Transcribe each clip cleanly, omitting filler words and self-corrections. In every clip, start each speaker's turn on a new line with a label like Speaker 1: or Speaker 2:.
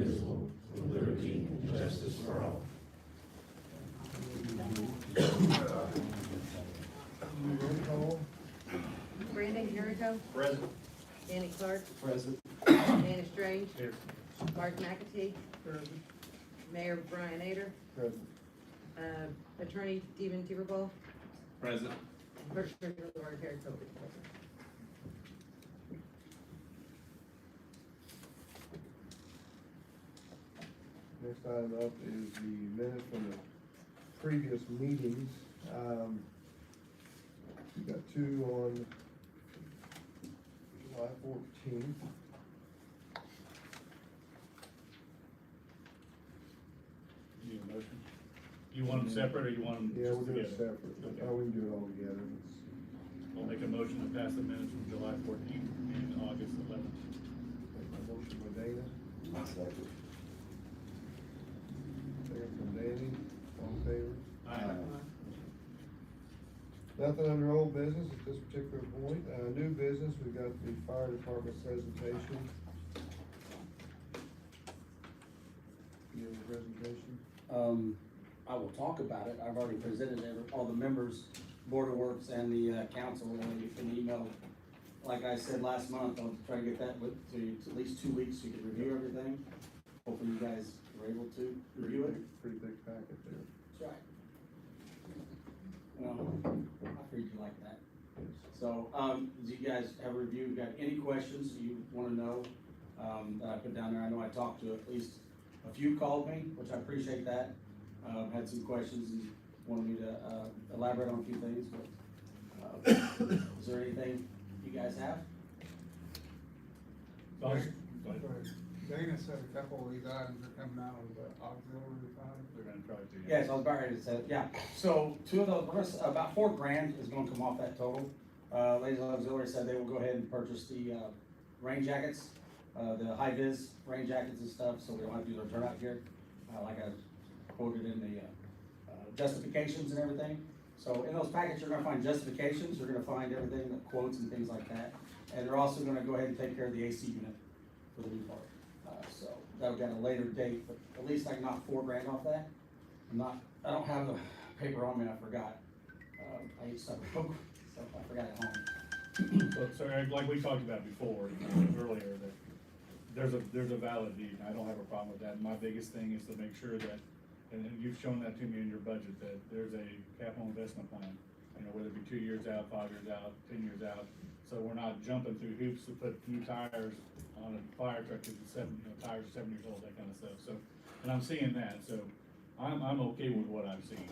Speaker 1: indivisible, with liberty and justice for all.
Speaker 2: Brandon Jericho,
Speaker 3: Present.
Speaker 2: Danny Clark,
Speaker 3: Present.
Speaker 2: Dana Strange,
Speaker 3: Here.
Speaker 2: Mark McAtee, Mayor Brian Ader,
Speaker 3: Present.
Speaker 2: Attorney Stephen Tibble,
Speaker 3: Present.
Speaker 2: Clerk Treasurer Laura Terry Covey.
Speaker 4: Next item up is the minutes from the previous meetings. We got two on July 14th.
Speaker 3: You need a motion? You want them separate or you want them
Speaker 4: Yeah,
Speaker 3: just
Speaker 4: we'll do it
Speaker 3: together?
Speaker 4: separate.
Speaker 3: Okay.
Speaker 4: Oh, we can do it all together.
Speaker 3: I'll make a motion to pass the minutes from July 14th and August 11th.
Speaker 4: Take my motion by Dana, second from Danny, all in favor?
Speaker 3: Aye.
Speaker 4: Nothing under old business at this particular point. New business, we got the fire department presentation. You have a presentation?
Speaker 5: I will talk about it. I've already presented all the members, Board of Works and the council, an email. Like I said last month, I'll try to get that to at least 2 weeks so you can review everything. Hopefully you guys were able to review it.
Speaker 4: Pretty big packet there.
Speaker 5: That's right. I figured you like that. So, do you guys have a review? Got any questions you wanna know, that I put down there? I know I talked to at least a few called me, which I appreciate that. Had some questions and wanted me to, elaborate on a few things, but, is there anything you guys have?
Speaker 3: So, go ahead.
Speaker 6: Dana said a couple of these items are coming out of the auxiliary fund.
Speaker 3: They're gonna try to.
Speaker 5: Yes, I was about ready to say, it. Yeah, so two of those, about $4,000 is gonna come off that total. Ladies Auxiliary said they will go ahead and purchase the, rain jackets, the high-vis rain jackets and stuff, so we don't have to do their turnout gear, like I quoted in the, justifications and everything. So in those packets, you're gonna find justifications, you're gonna find everything, the quotes and things like that. And they're also gonna go ahead and take care of the AC unit for the new part. So that'll get a later date, but at least I can knock $4,000 off that. I don't have the paper on me, I forgot. I ate stuff, so I forgot at home.
Speaker 3: So Eric, like we talked about before, earlier, that there's a valid need, and I don't have a problem with that. My biggest thing is to make sure that, and you've shown that to me in your budget, that there's a capital investment plan. You know, whether it be 2 years out, 5 years out, 10 years out, so we're not jumping through hoops to put new tires on a fire truck because tires are 7 years old, that kind of stuff. So, and I'm seeing that, so I'm okay with what I've seen.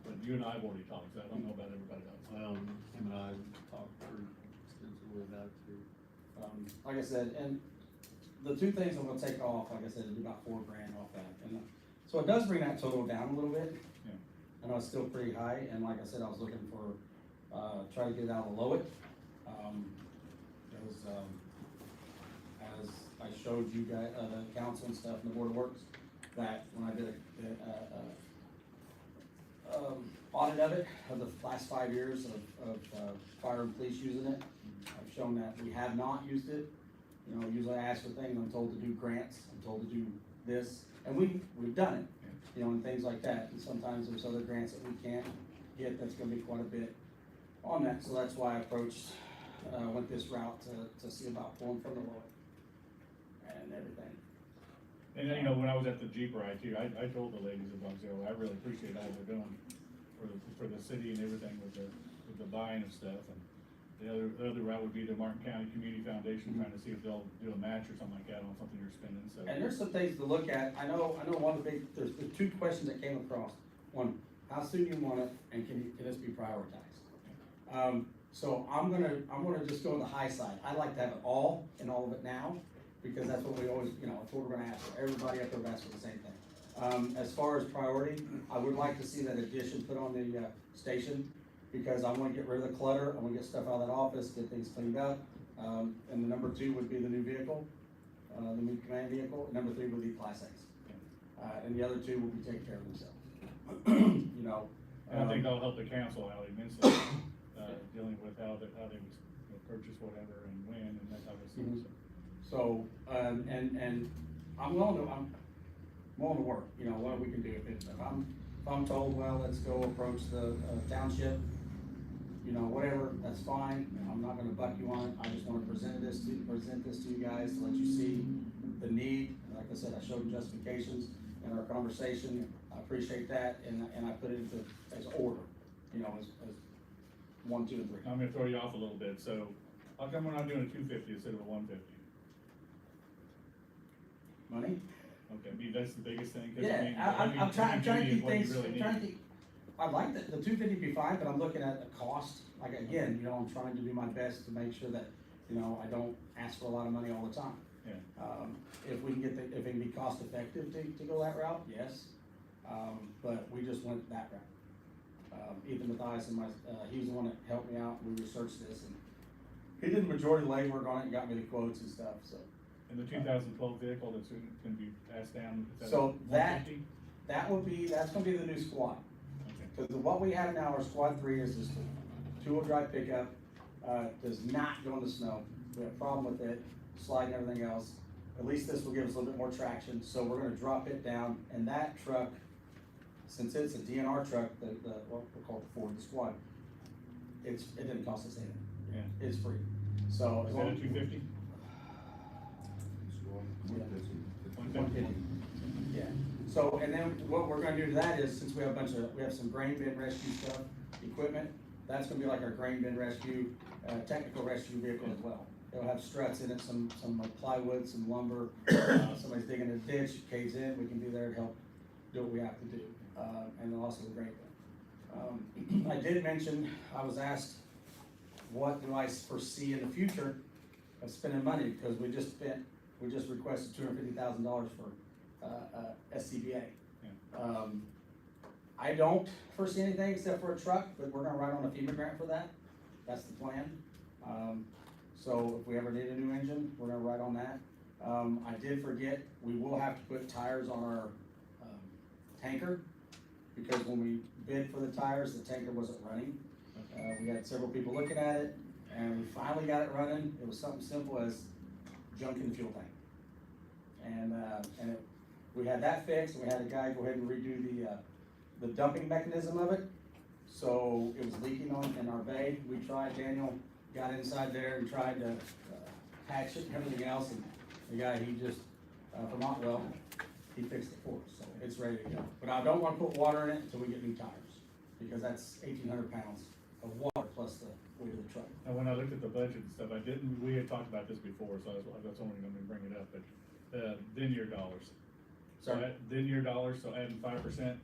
Speaker 3: But you and I have already talked, so I don't know about everybody else.
Speaker 7: Him and I talked pretty extensively about it too.
Speaker 5: Like I said, and the two things I'm gonna take off, like I said, it'll be about $4,000 off that. And so it does bring that total down a little bit.
Speaker 3: Yeah.
Speaker 5: I know it's still pretty high, and like I said, I was looking for, try to get out below it. As I showed you guys, the council and stuff and the Board of Works, that when I did audit of it, of the last 5 years of fire and police using it, I've shown that we have not used it. You know, usually I ask for things, I'm told to do grants, I'm told to do this, and we've done it, you know, and things like that. And sometimes there's other grants that we can't get, that's gonna be quite a bit on that, so that's why I approached, went this route to see about pulling from the low and everything.
Speaker 3: And then, you know, when I was at the Jeep ride too, I told the ladies of Auxiliary, I really appreciate all they're doing for the city and everything with the buying of stuff. And the other route would be the Martin County Community Foundation, trying to see if they'll do a match or something like that on something you're spending, so.
Speaker 5: And there's some things to look at. I know one of the big, there's the two questions that came across. One, how soon you want it, and can this be prioritized? So I'm gonna just go on the high side. I like to have it all and all of it now, because that's what we always, you know, that's what we're gonna ask for. Everybody up there will ask for the same thing. As far as priority, I would like to see that addition put on the station, because I wanna get rid of the clutter, I wanna get stuff out of that office, get things cleaned up. And the number 2 would be the new vehicle, the new command vehicle. Number 3 would be Class A's. And the other 2 will be taking care of themselves. You know.
Speaker 3: And I think that'll help the council out immensely, dealing with how they would purchase whatever and when and that type of stuff.
Speaker 5: So, and I'm willing to work, you know, what we can do. If I'm told, well, let's go approach the township, you know, whatever, that's fine. I'm not gonna buck you on it. I just wanna present this to you guys, to let you see the need. Like I said, I showed justifications in our conversation. I appreciate that, and I put it into, as order, you know, as 1, 2, and 3.
Speaker 3: I'm gonna throw you off a little bit, so how come we're not doing a 250 instead of a 150?
Speaker 5: Money?
Speaker 3: Okay, I mean, that's the biggest thing, 'cause I
Speaker 5: Yeah,
Speaker 3: mean,
Speaker 5: I'm trying to
Speaker 3: is
Speaker 5: keep
Speaker 3: what you
Speaker 5: things,
Speaker 3: really
Speaker 5: I'm
Speaker 3: need.
Speaker 5: trying to keep, I'd like the 250 be fine, but I'm looking at the cost. Like, again, you know, I'm trying to do my best to make sure that, you know, I don't ask for a lot of money all the time.
Speaker 3: Yeah.
Speaker 5: If we can get if it can be cost effective to go that route, yes. But we just went that route. Ethan Mathias and he's the one that helped me out. We researched this, and he did the majority of the legwork on it and got me the quotes and stuff, so.
Speaker 3: And the 2012 vehicle that's gonna be passed down, is that
Speaker 5: So that-
Speaker 3: 150?
Speaker 5: That's gonna be the new squad.
Speaker 3: Okay.
Speaker 5: Because what we have now, our squad 3 is just a 2-wheel drive pickup, does not go in the snow. We have a problem with it, sliding everything else. At least this will give us a little bit more traction, so we're gonna drop it down, and that truck, since it's a DNR truck, what we call it the Ford, the squad, it didn't cost us anything,
Speaker 3: Yeah.
Speaker 5: it's free. So.
Speaker 3: Is that a 250?
Speaker 5: Yeah.
Speaker 3: 150?
Speaker 5: Yeah, so, and then what we're gonna do to that is, since we have some grain bin rescue stuff, equipment, that's gonna be like our grain bin rescue, technical rescue vehicle as well. It'll have struts in it, some plywood, some lumber, somebody's digging a ditch, caves in, we can be there to help do what we have to do, and then also the grain bin. I did mention, I was asked, what do I foresee in the future of spending money, because we just requested $250,000 for SCBA.
Speaker 3: Yeah.
Speaker 5: I don't foresee anything except for a truck, but we're gonna write on a FEMA grant for that. That's the plan. So if we ever need a new engine, we're gonna write on that. I did forget, we will have to put tires on our tanker, because when we bid for the tires, the tanker wasn't running. We had several people looking at it, and we finally got it running. It was something simple as junk in the fuel tank. We had that fixed, and we had a guy go ahead and redo the dumping mechanism of it. So it was leaking in our bay. We tried, Daniel got inside there and tried to patch it and everything else, and the guy, he just, from Otwell, he fixed it for us, so it's ready to go. But I don't wanna put water in it until we get new tires, because that's 1,800 pounds of water plus the weight of the truck.
Speaker 3: And when I looked at the budget and stuff, we had talked about this before, so that's only gonna bring it up, but, then your dollars. So, then your dollars, so adding 5%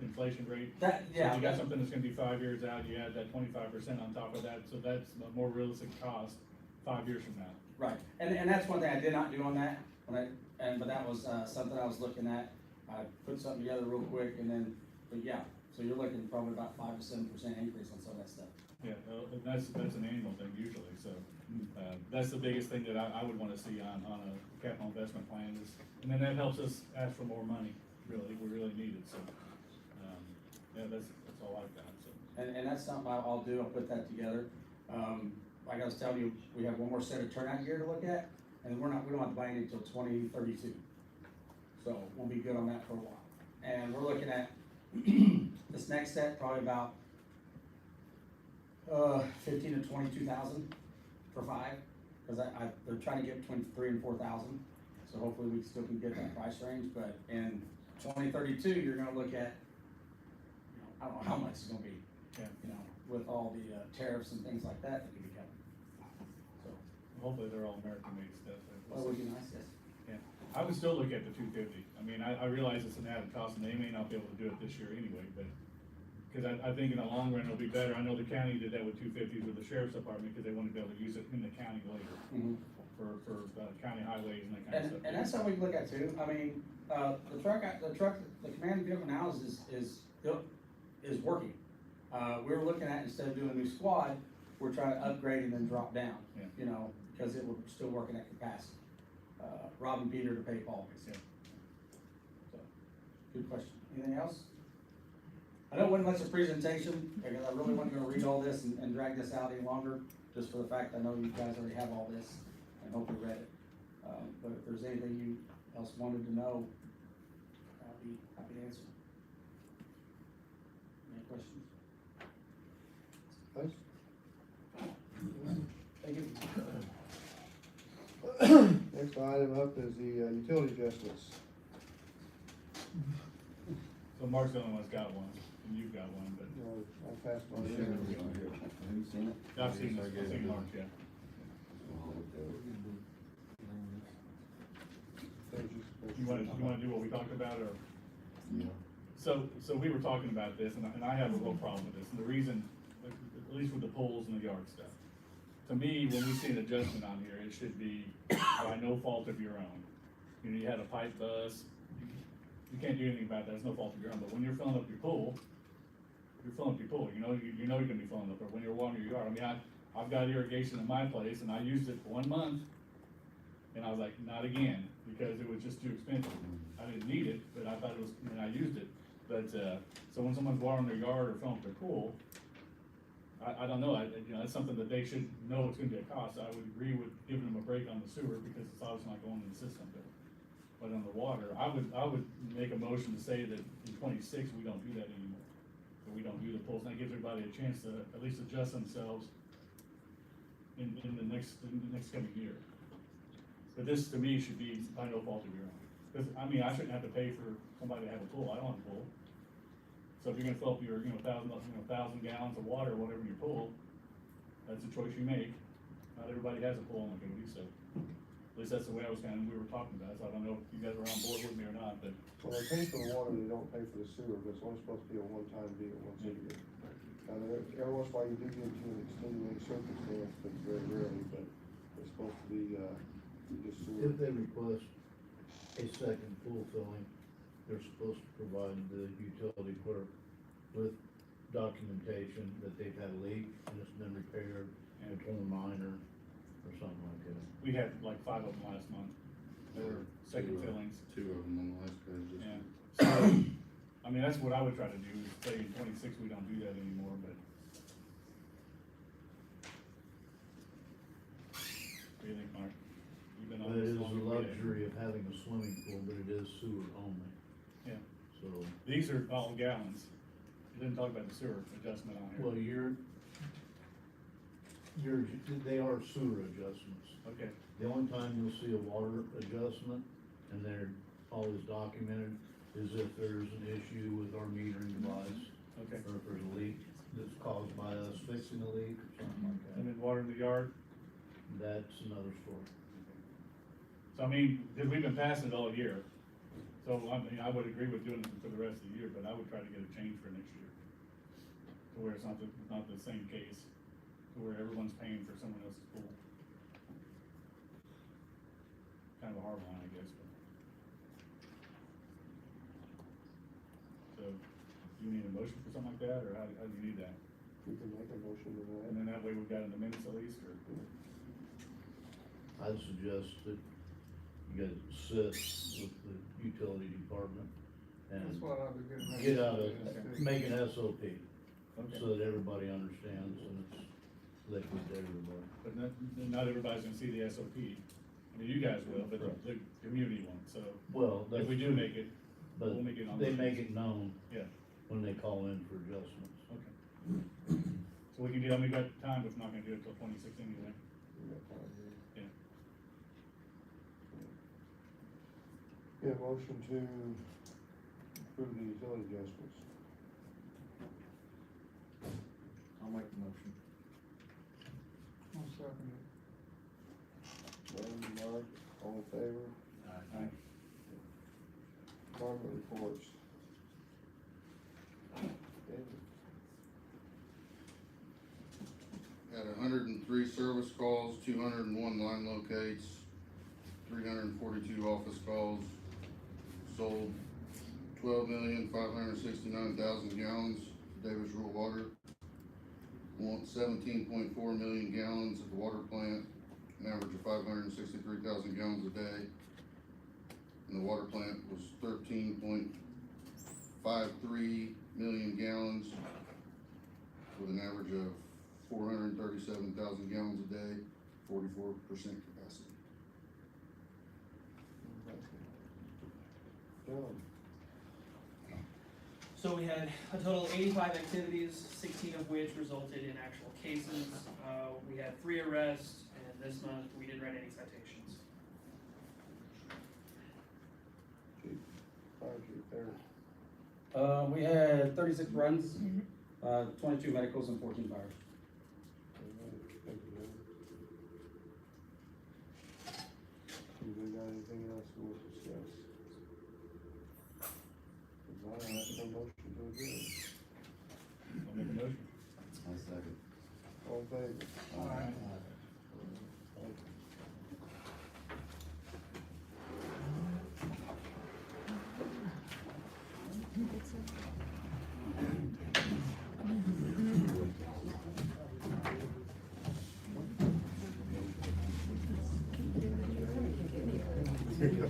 Speaker 3: inflation rate.
Speaker 5: That,
Speaker 3: So
Speaker 5: yeah.
Speaker 3: if you got something that's gonna be 5 years out, you add that 25% on top of that, so that's a more realistic cost 5 years from now.
Speaker 5: Right, and that's one thing I did not do on that, but that was, something I was looking at. I put something together real quick, and then, but yeah, so you're looking probably about 5 to 7% increase on some of that stuff.
Speaker 3: Yeah, and that's an annual thing usually, so, that's the biggest thing that I would wanna see on a capital investment plan is, and then that helps us ask for more money, really, we really need it, so, yeah, that's all I've got, so.
Speaker 5: And that's something I'll do, I'll put that together. Like I was telling you, we have one more set of turnout gear to look at, and we don't have to buy any until 2032. So we'll be good on that for a while. And we're looking at this next set, probably about 15 to 22,000 for 5, because they're trying to get between 3,000 and 4,000. So hopefully we still can get that price range, but in 2032, you're gonna look at, I don't know how much it's gonna be,
Speaker 3: Yeah.
Speaker 5: with all the tariffs and things like that could be coming. So,
Speaker 3: Hopefully they're all American-made stuff.
Speaker 5: well, it would be nice, yes.
Speaker 3: Yeah, I would still look at the 250. I mean, I realize it's an added cost, and they may not be able to do it this year anyway, but, because I think in the long run it'll be better. I know the county did that with 250s with the sheriff's department, because they wanted to be able to use it in the county later for county highways and that kind of stuff.
Speaker 5: And that's something we can look at too. I mean, the command vehicle now is working. We were looking at, instead of doing a new squad, we're trying to upgrade and then drop down,
Speaker 3: Yeah.
Speaker 5: Because it was still working at capacity. Robbing Peter to pay Paul, basically. So, good question. Anything else? I know it wasn't much of a presentation, because I really wasn't gonna read all this and drag this out any longer, just for the fact I know you guys already have all this and hopefully read it. But if there's anything you else wanted to know, I'll be happy to answer. Any questions?
Speaker 4: Thanks.
Speaker 5: Thank you.
Speaker 4: Next item up is the utility adjustments.
Speaker 3: So Mark's the only one that's got one, and you've got one, but
Speaker 4: I passed my.
Speaker 1: Have you seen it?
Speaker 3: I've seen this, I've seen Mark's, yeah. You wanna do what we talked about, or?
Speaker 1: Yeah.
Speaker 3: So we were talking about this, and I have a real problem with this, and the reason, at least with the pools and the yard stuff. To me, when we see an adjustment on here, it should be by no fault of your own. You know, you had a pipe bust, you can't do anything about that, it's no fault of your own, but when you're filling up your pool, you know you're gonna be filling up, or when you're watering your yard, I mean, I've got irrigation in my place, and I used it for 1 month, and I was like, not again, because it was just too expensive. I didn't need it, but I thought it was, and I used it, but, so when someone's watering their yard or filling up their pool, I don't know, you know, that's something that they should know it's gonna be a cost. I would agree with giving them a break on the sewer, because it's obviously not going in the system, but on the water, I would make a motion to say that in 26, we don't do that anymore. Or we don't do the pools, and that gives everybody a chance to at least adjust themselves in the next coming year. But this, to me, should be by no fault of your own. Because, I mean, I shouldn't have to pay for somebody to have a pool, I don't have a pool. So if you're gonna fill up your, 1,000 gallons of water or whatever in your pool, that's a choice you make. Not everybody has a pool in Loogootee, so at least that's the way we were talking about it, so I don't know if you guys are on board with me or not, but.
Speaker 4: Well, they pay for the water, they don't pay for the sewer, but it's only supposed to be a one-time deal once a year. And every once in a while you do get into an extenuating circumstance, but very rarely, but it's supposed to be, just sewer.
Speaker 8: If they request a second pool filling, they're supposed to provide the utility clerk with documentation that they've had a leak and it's been repaired, and it's only minor or something like that.
Speaker 3: We had like 5 of them last month. There were second fillings.
Speaker 1: 2 of them on the last page.
Speaker 3: Yeah. So, I mean, that's what I would try to do, is say in 26, we don't do that anymore, but. What do you think, Mark? You've been on
Speaker 8: But it
Speaker 3: this
Speaker 8: is
Speaker 3: long
Speaker 8: the
Speaker 3: as we have.
Speaker 8: luxury of having a swimming pool, but it is sewer only,
Speaker 3: Yeah,
Speaker 8: so.
Speaker 3: these are all gallons. It didn't talk about the sewer adjustment on
Speaker 8: Well,
Speaker 3: here.
Speaker 8: they are sewer adjustments.
Speaker 3: Okay,
Speaker 8: The only time you'll see a water adjustment, and they're always documented, is if there's an issue with our metering device,
Speaker 3: okay.
Speaker 8: or if there's a leak that's caused by us fixing the leak or something like
Speaker 3: And
Speaker 8: that.
Speaker 3: then water in the yard.
Speaker 8: That's another story.
Speaker 3: So I mean, because we've been passing it all year. So I mean, I would agree with doing it for the rest of the year, but I would try to get a change for next year. To where it's not the same case, to where everyone's paying for someone else's pool. Kind of a hard line, I guess, but. So, you need a motion for something like that, or how do you need that?
Speaker 4: You can make a motion to that.
Speaker 3: And then that way we've got it in the minutes at least, or?
Speaker 8: I'd suggest that you guys sit with the utility department
Speaker 6: That's
Speaker 8: and
Speaker 6: what I've been getting. ready
Speaker 8: get
Speaker 6: to
Speaker 8: out
Speaker 6: do,
Speaker 8: of,
Speaker 6: is
Speaker 8: make an SOP,
Speaker 3: Okay.
Speaker 8: so that everybody understands and it's liquid to everybody.
Speaker 3: But not everybody's gonna see the SOP. I mean, you guys will, but the community won't, so
Speaker 8: Well, that's.
Speaker 3: if we do make it,
Speaker 8: But
Speaker 3: we'll make it on.
Speaker 8: they
Speaker 3: the-
Speaker 8: make it known
Speaker 3: Yeah,
Speaker 8: when they call in for adjustments.
Speaker 3: okay. So we can do, I mean, we got time, but we're not gonna do it till 26 anyway.
Speaker 4: We got time here.
Speaker 3: Yeah.
Speaker 4: Yeah, motion to approve the utility adjustments.
Speaker 7: I'll make the motion.
Speaker 6: I'll second it.
Speaker 4: Brandon, Mark, all in favor?
Speaker 3: Aye.
Speaker 4: Department reports. David?
Speaker 9: Had 103 service calls, 201 line locates, 342 office calls, sold 12,569,000 gallons of Davis Rural Water, 17.4 million gallons at the water plant, an average of 563,000 gallons a day. And the water plant was 13.53 million gallons with an average of 437,000 gallons a day, 44% capacity.
Speaker 4: tell them.
Speaker 10: So we had a total of 85 activities, 16 of which resulted in actual cases. We had 3 arrests, and this month we didn't write any citations.
Speaker 4: Chief, fire chief there.
Speaker 5: We had 36 runs, 22 medicals and 14 fires.
Speaker 4: Thank you, man. Anybody got anything else we want to discuss? If not, I'll ask for a motion to adjourn.
Speaker 3: I'll make a motion.
Speaker 1: I'll second.
Speaker 4: All in favor?
Speaker 6: Alright.
Speaker 4: Thank you.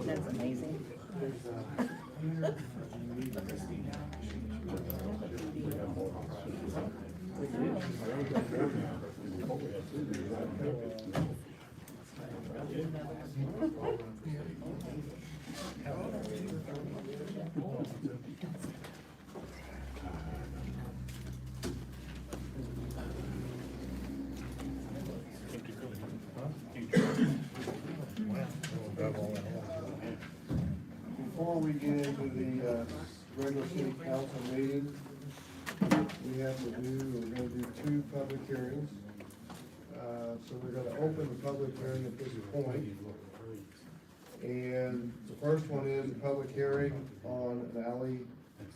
Speaker 2: That's amazing.
Speaker 4: Before we get into the, regular city council meeting, we're gonna do 2 public hearings. So we're gonna open the public hearing at this point. And the first one is a public hearing on an alley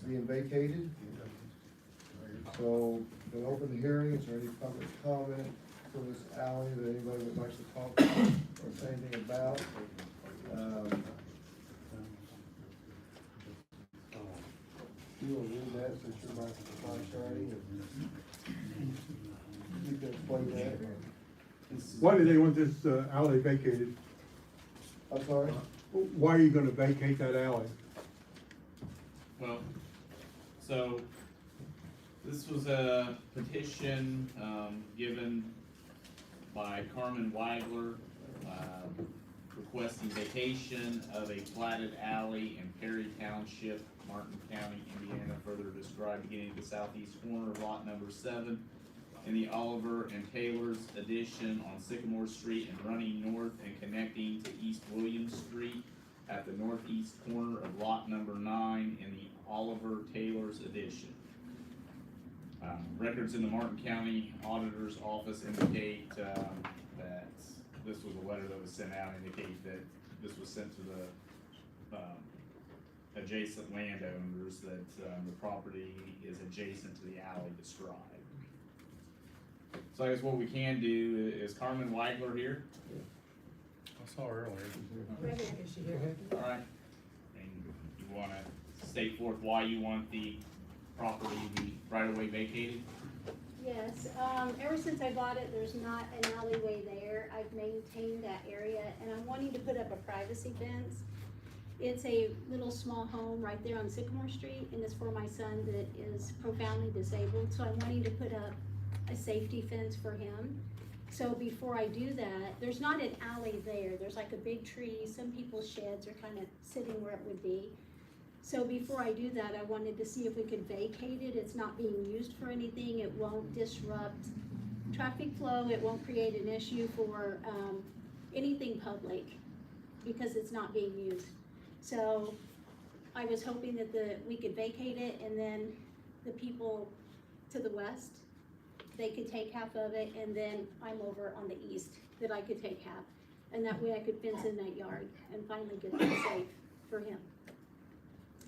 Speaker 4: being vacated. So, we'll open the hearing. Is there any public comment for this alley that anybody would like to talk about or say anything about? You will read that since you're my attorney, and you can explain that.
Speaker 6: Why do they want this alley vacated?
Speaker 4: I'm sorry?
Speaker 6: Why are you gonna vacate that alley?
Speaker 11: Well, so this was a petition, given by Carmen Wagler, requesting vacation of a platted alley in Perry Township, Martin County, Indiana, further described beginning at the southeast corner of lot number 7 in the Oliver and Taylor's addition on Sycamore Street and running north and connecting to East William Street at the northeast corner of lot number 9 in the Oliver Taylor's addition. Records in the Martin County Auditor's Office indicate, that this was a letter that was sent out, indicate that this was sent to the, adjacent landowners, that, the property is adjacent to the alley described. So I guess what we can do is Carmen Weigler here.
Speaker 3: I saw her earlier.
Speaker 2: Is she here?
Speaker 11: Alright. And you wanna state forth why you want the property right away vacated?
Speaker 12: Yes, ever since I bought it, there's not an alleyway there. I've maintained that area, and I'm wanting to put up a privacy fence. It's a little small home right there on Sycamore Street, and it's for my son that is profoundly disabled, so I'm wanting to put up a safety fence for him. So before I do that, there's not an alley there. There's like a big tree. Some people's sheds are kind of sitting where it would be. So before I do that, I wanted to see if we could vacate it. It's not being used for anything. It won't disrupt traffic flow. It won't create an issue for anything public because it's not being used. So I was hoping that we could vacate it, and then the people to the west, they could take half of it, and then I'm over on the east that I could take half. And that way I could fence in that yard and finally get that safe for him.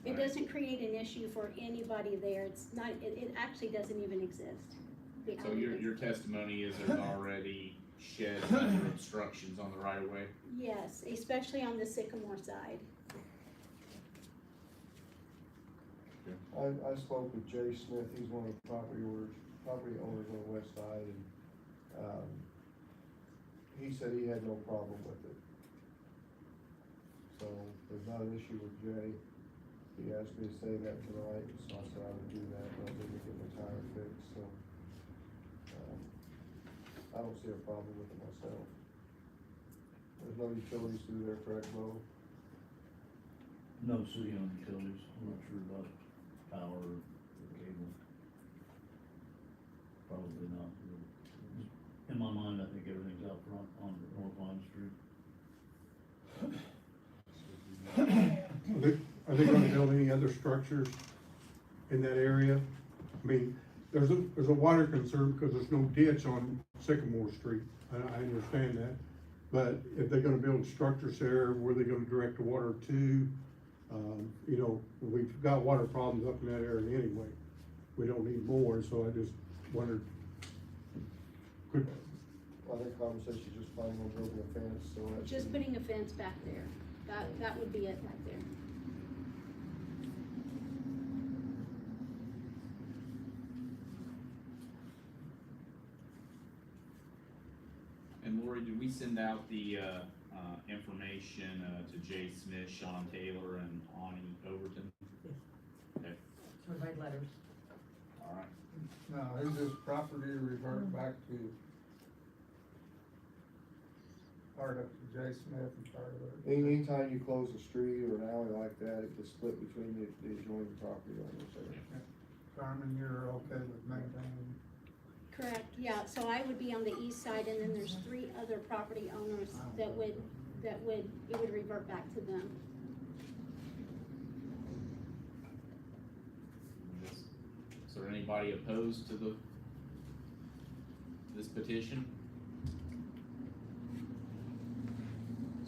Speaker 12: It doesn't create an issue for anybody there. It's not, it actually doesn't even exist. The
Speaker 11: So
Speaker 12: alley
Speaker 11: your testimony is there's already sheds and other obstructions on the right of way?
Speaker 12: Yes, especially on the Sycamore side.
Speaker 4: I spoke with Jay Smith, he's one of the property owners on the west side, and, he said he had no problem with it. So, there's not an issue with Jay. He asked me to say that tonight, so I said I would do that, but I didn't get my tire fixed, so. I don't see a problem with it myself. There's no utilities through there, correct, Bo?
Speaker 8: No city-owned utilities, I'm not sure about power or cable. Probably not. In my mind, I think everything's out front on North Line Street.
Speaker 6: Are they gonna build any other structures in that area? I mean, there's a water concern because there's no ditch on Sycamore Street, I understand that. But if they're gonna build structures there, where are they gonna direct the water to? You know, we've got water problems up in that area anyway. We don't need more, so I just wondered.
Speaker 4: I think Carmen said she's just planning on building a fence, so that's.
Speaker 12: Just putting a fence back there, that would be it back there.
Speaker 11: And Lori, did we send out the, information, to Jay Smith, Sean Taylor, and Ani Overton? Okay,
Speaker 2: Provide letters.
Speaker 11: all right.
Speaker 6: Now, is this property revert back to part of J. Smith and part of it?
Speaker 4: Anytime you close a street or an alley like that, it gets split between the adjoining property owners there.
Speaker 6: Carmen, you're okay with maintaining?
Speaker 12: Correct, yeah, so I would be on the east side, and then there's 3 other property owners that would, it would revert back to them.
Speaker 11: Is there anybody opposed to this petition?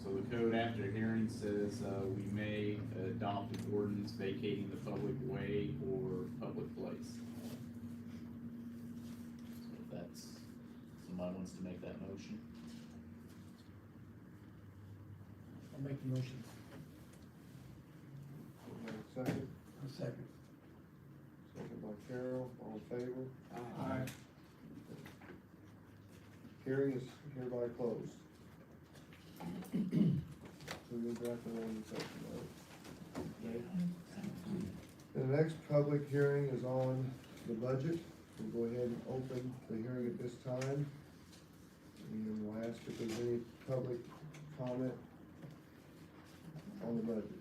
Speaker 11: So the code after hearing says, we may adopt an ordinance vacating the public way or public place. So if that's, somebody wants to make that motion?
Speaker 6: I'll make the motion.
Speaker 4: Second,
Speaker 6: A second.
Speaker 4: second by Carol, all in favor?
Speaker 6: Aye.
Speaker 4: Hearing is hereby closed. So we'll draft the one section, right? Okay. The next public hearing is on the budget. We'll go ahead and open the hearing at this time. And we'll ask if there's any public comment on the budget.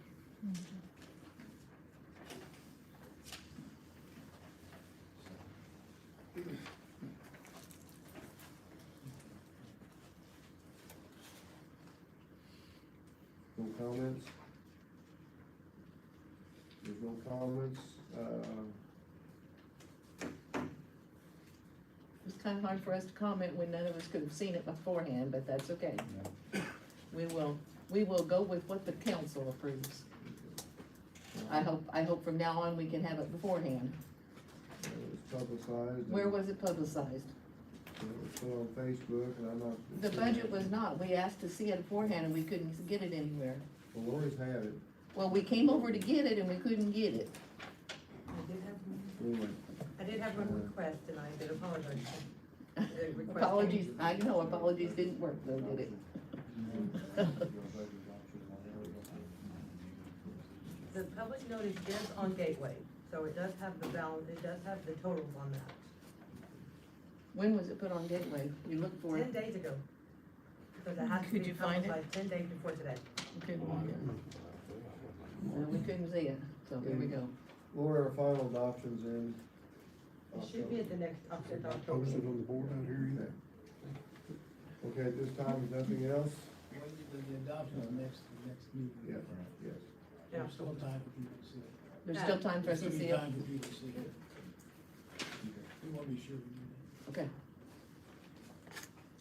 Speaker 4: No comments? There's no comments,
Speaker 2: It's kind of hard for us to comment when none of us could have seen it beforehand, but that's okay. We will go with what the council approves. I hope from now on we can have it beforehand.
Speaker 4: it was publicized.
Speaker 2: Where was it publicized?
Speaker 4: It was put on Facebook, and I'm not.
Speaker 2: The budget was not. We asked to see it beforehand and we couldn't get it anywhere.
Speaker 4: Well, Lori's had it.
Speaker 2: Well, we came over to get it and we couldn't get it.
Speaker 4: Anyway,
Speaker 2: I did have one request and I did apologize. Apologies, I know apologies didn't work though, did it?
Speaker 13: The public notice is on Gateway, so it does have the balance, it does have the totals on that.
Speaker 2: When was it put on Gateway? You looked for
Speaker 13: 10
Speaker 2: it?
Speaker 13: days ago. Because it has to
Speaker 2: Could
Speaker 13: be
Speaker 2: you find it?
Speaker 13: publicized 10 days before today.
Speaker 2: We couldn't see it. Well, we couldn't see it, so here we go.
Speaker 4: Lori, our final adoption's in.
Speaker 13: It should be at the next, October.
Speaker 6: Posted on the board out here either.
Speaker 4: Okay, at this time, if nothing else?
Speaker 6: The adoption of next meeting.
Speaker 4: Yes, yes.
Speaker 13: Yeah.
Speaker 6: There's still time for people to see it.
Speaker 2: There's still time for us to see it?
Speaker 6: Time for people to see it. We want to be sure we do that.
Speaker 2: Okay.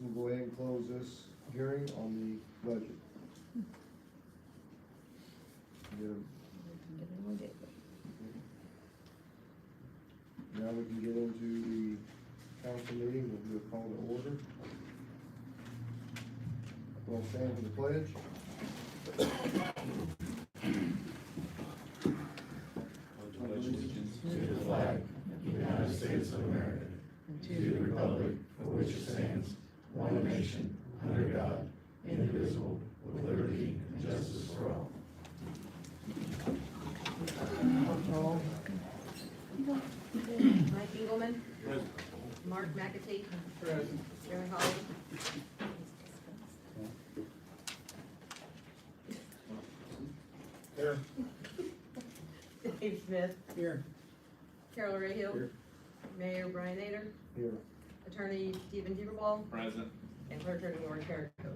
Speaker 4: We'll go ahead and close this hearing on the budget. Get a- Now we can get into the council meeting, we'll do a call to order. We'll stand for the pledge. Pledge allegiance
Speaker 2: States of America, and to the republic for which it stands, one nation, under God, indivisible, with liberty and justice for all.
Speaker 13: Mike Engelman. Mark McAtee. Jerry Holly.
Speaker 3: Here.
Speaker 13: Dave Smith.
Speaker 3: Here.
Speaker 13: Carol Rahill.
Speaker 3: Here.
Speaker 13: Mayor Brian Nader.
Speaker 4: Here.
Speaker 13: Attorney Stephen Huberball.
Speaker 11: Present.
Speaker 13: And Clerk Treasurer Warren Carrico.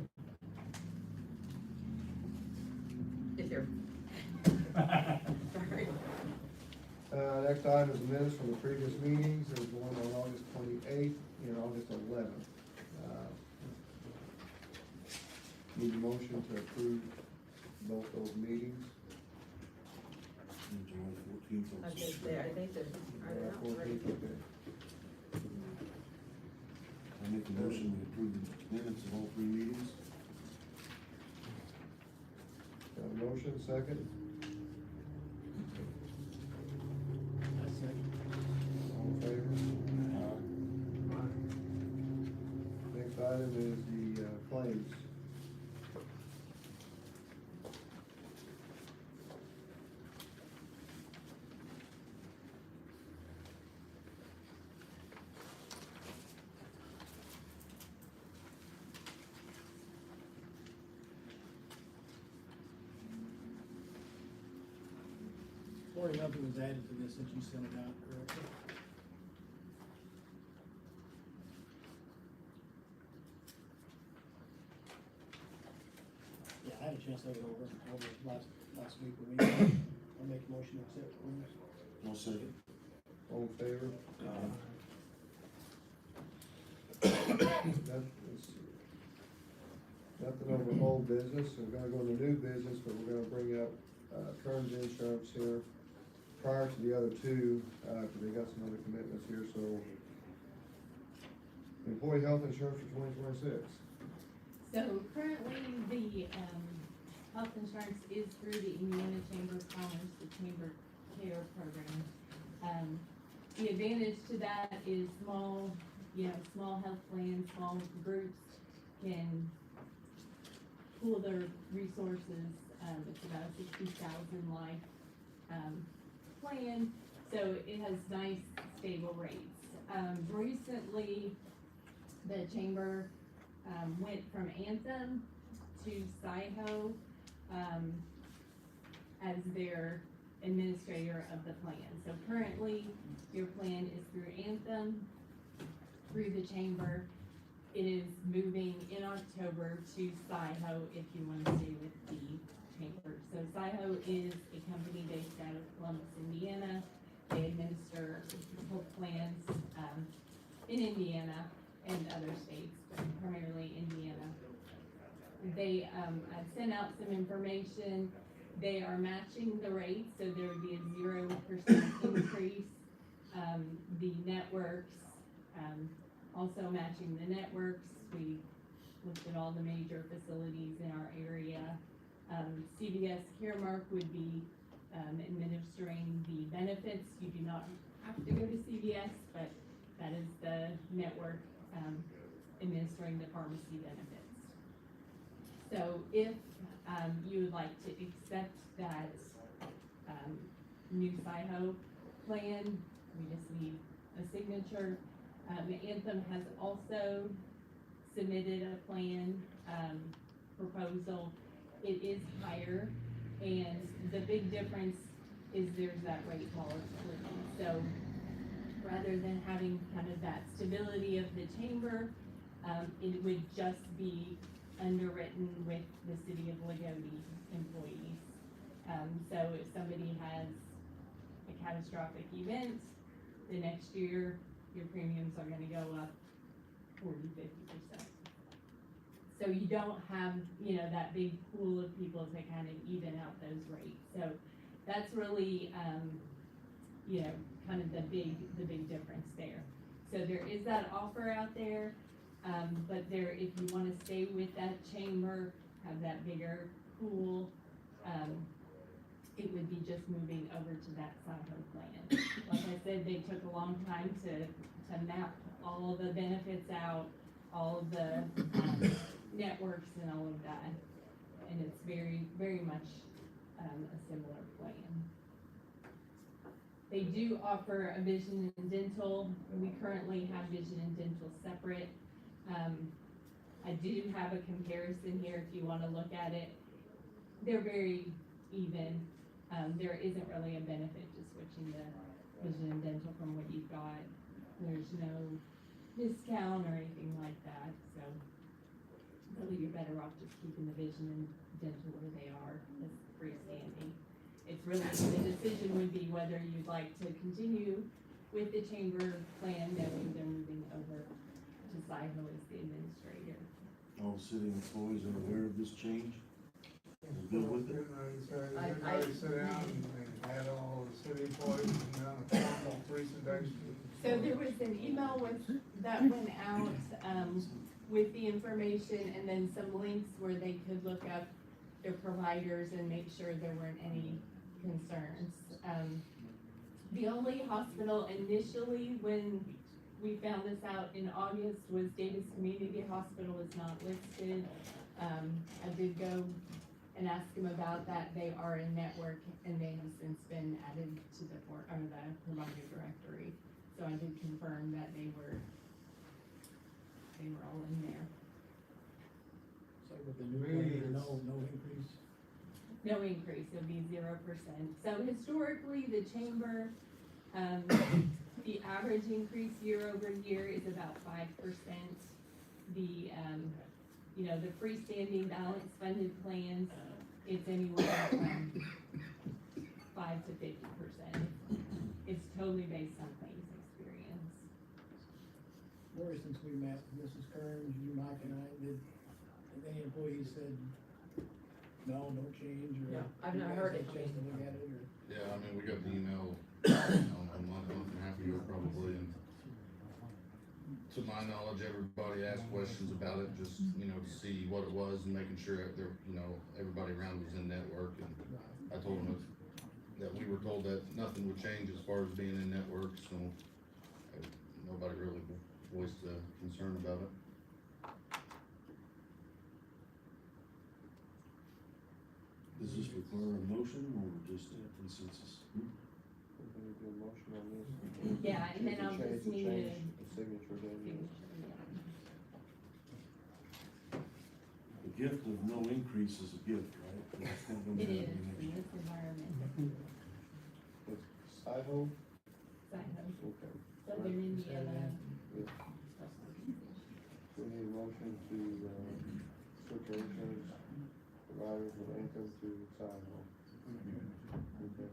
Speaker 13: Is here. Sorry.
Speaker 4: Next item is the minutes from the previous meetings. There was one on August 28th and August 11th. Need a motion to approve both those meetings.
Speaker 13: I think they're, I don't know.
Speaker 4: 14th, okay.
Speaker 1: I make a motion to approve the minutes of all three meetings.
Speaker 4: Got a motion, second? All in favor? Next item is the claims.
Speaker 14: Or nothing was added to this since you sent it out, correctly? Yeah, I had a chance to look it over last week when we, I'll make a motion to accept claims.
Speaker 1: I'll second.
Speaker 4: All in favor? Nothing over old business, so we're gonna go into new business, but we're gonna bring up, terms insurance here prior to the other two, cause they got some other commitments here, so. Employee health insurance for 2026.
Speaker 15: So currently, the, health insurance is through the Indiana Chamber of Commerce, the Chamber Care Program. The advantage to that is small health plans, small groups can pool their resources. It's about a 60,000 life, plan, so it has nice, stable rates. Recently, the chamber, went from Anthem to SIHO, as their administrator of the plan. So currently, your plan is through Anthem, through the chamber. It is moving in October to SIHO if you want to stay with the chamber. So SIHO is a company based out of Columbus, Indiana. They administer health plans, in Indiana and other states, but primarily Indiana. They, I've sent out some information. They are matching the rates, so there would be a 0% increase. The networks, also matching the networks. We looked at all the major facilities in our area. CVS Caremark would be administering the benefits. You do not have to go to CVS, but that is the network administering the pharmacy benefits. So if you would like to accept that new SIHO plan, we just need a signature. Anthem has also submitted a plan proposal. It is higher, and the big difference is there's that rate volatility. So rather than having kind of that stability of the chamber, it would just be underwritten with the city of Loogootee employees. So if somebody has a catastrophic event, the next year your premiums are gonna go up 40–50%. So you don't have, that big pool of people to kind of even out those rates. So that's really, kind of the big difference there. So there is that offer out there, but if you wanna stay with that chamber, have that bigger pool, it would be just moving over to that SIHO plan. Like I said, they took a long time to map all the benefits out, all of the, networks and all of that. And it's very, very much, a similar plan. They do offer a vision and dental. We currently have vision and dental separate. I do have a comparison here if you wanna look at it. They're very even. There isn't really a benefit to switching to vision and dental from what you've got. There's no discount or anything like that, so really you're better off just keeping the vision and dental where they are as freestanding. It's really, the decision would be whether you'd like to continue with the chamber plan, knowing they're moving over to Saiho as the administrator.
Speaker 1: All city employees are aware of this change? We're good with it?
Speaker 2: I-
Speaker 6: sit down and had all the city employees and done a formal presentation.
Speaker 15: So there was an email that went out, with the information and then some links where they could look up their providers and make sure there weren't any concerns. The only hospital initially, when we found this out in August, was Davis Community Hospital is not listed. I did go and ask them about that. They are in network and they have since been added to the provider directory. So I did confirm that they were all in there.
Speaker 14: So with the new plan, no increase?
Speaker 15: No increase, it'll be 0%. So historically, the chamber, the average increase year over year is about 5%. The, the freestanding balance funded plans, it's anywhere from 5 to 50%. It's totally based on claims experience.
Speaker 14: Lori, since we met Mrs. Kearns, you, Mike, and I, did any employees said, no change, or?
Speaker 2: No, I've
Speaker 14: you
Speaker 2: not
Speaker 14: guys
Speaker 2: heard
Speaker 14: had
Speaker 2: it.
Speaker 14: a chance to look at it, or?
Speaker 9: Yeah, I mean, we got the email, a month and a half ago probably, and to my knowledge, everybody asked questions about it, just, to see what it was and making sure that there, everybody around was in network, and I told them that we were told that nothing would change as far as being in network, so nobody really voiced a concern about it.
Speaker 1: Does this require a motion or just a consensus?
Speaker 4: We're gonna do a motion on this.
Speaker 15: Yeah, and then I'll
Speaker 4: Change
Speaker 15: just
Speaker 4: the
Speaker 15: need
Speaker 4: change,
Speaker 15: a
Speaker 4: the signature then, yes.
Speaker 15: signature, yeah.
Speaker 1: The gift of no increase is a gift, right? It's not gonna
Speaker 15: It
Speaker 1: be
Speaker 15: is,
Speaker 1: happening next
Speaker 15: in
Speaker 1: year.
Speaker 15: this environment.
Speaker 4: It's Saiho?
Speaker 15: Saiho,
Speaker 4: Okay.
Speaker 15: Southern Indiana.
Speaker 4: Yeah. We need a motion to, switch our insurance providers with Anthem to Saiho. Okay.